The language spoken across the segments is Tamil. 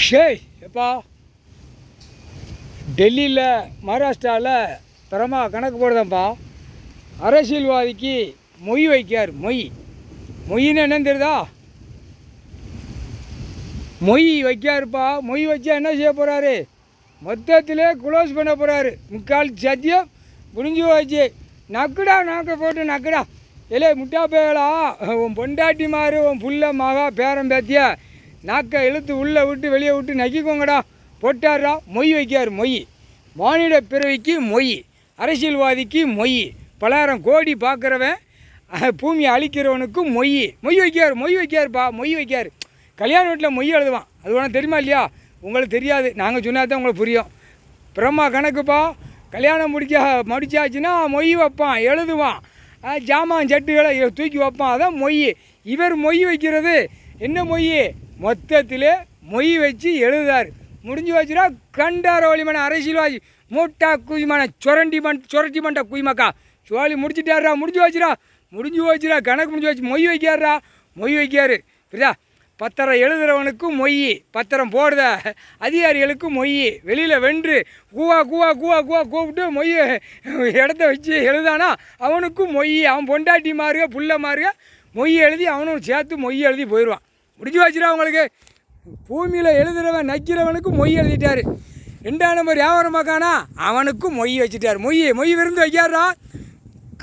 ஷேய் எப்பா டெல்லியில் மகாராஷ்டிராவில் தரமாக கணக்கு போடுதேன்ப்பா. அரசியல்வாதிக்கு மொய் வைக்கார். மொய்ன்னு என்னன்னு தெரியுதா? மொய் வைக்காருப்பா. மொய் வச்சா என்ன செய்ய போகிறாரு? மொத்தத்திலே க்ளோஸ் பண்ண போகிறாரு. முக்கால் சத்தியம் முடிஞ்சு போச்சு. நக்குடா நாக்க போட்டு நக்குடா. இல்லை முட்டா பேலா, உன் பொண்டாட்டி மாறு, உன் புள்ள மகா பேரம் பேத்தியா நாக்கை இழுத்து உள்ளே விட்டு வெளியே விட்டு நக்கிக்கோங்கடா போட்டாரா. மொய் வைக்கார். மானிட பிறவிக்கு மொய், அரசியல்வாதிக்கு மொய், பலாயிரம் கோடி பார்க்குறவன் பூமியை அழிக்கிறவனுக்கும் மொய் வைக்காருப்பா. மொய் வைக்கார். கல்யாண வீட்டில் மொய் எழுதுவான். அது உனக்கு தெரியுமா இல்லையா? உங்களுக்கு தெரியாது, நாங்கள் சொன்னா தான் உங்களுக்கு புரியும். பிரம்மா கணக்குப்பா. கல்யாணம் முடிச்சாச்சுன்னா மொய் வைப்பான், எழுதுவான், ஜாமான் சட்டுகளை தூக்கி வைப்பான். அதான் மொய். இவர் மொய் வைக்கிறது என்ன மொய்? மொத்தத்தில் மொய் வச்சு எழுதார். முடிஞ்சு வச்சுரா. கண்டார வழிமான அரசியல்வாதி மூட்டா குய்மான சுரட்டி மண்ட குய்மக்கா சோழி முடிச்சுட்டாரா. முடிஞ்சு வச்சுரா. கணக்கு முடிஞ்சு வச்சு மொய் வைக்காரா. மொய் வைக்காரு. புரியுதா? பத்திரம் எழுதுகிறவனுக்கும் மொய், பத்திரம் போடுத அதிகாரிகளுக்கும் மொய். வெளியில் வென்று கூவா கூப்பிட்டு மொய் இடத்த வச்சு எழுதானா அவனுக்கும் மொய். அவன் பொண்டாட்டி மாறுக புள்ள மாறுக மொய் எழுதி அவனும் சேர்த்து மொய் எழுதி போயிடுவான். முடிஞ்சு வச்சுரா. அவங்களுக்கு பூமியில் எழுதுகிறவன் நக்கிறவனுக்கும் மொய் எழுதிட்டார். 2ஆம் நம்பர் வியாபாரமாக்கானா அவனுக்கும் மொய் வச்சுட்டார். மொய் விருந்து வைக்காரா.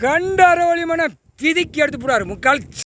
கண்டார வழிமான பிதிக்கி எடுத்து போடுவார். முக்கால்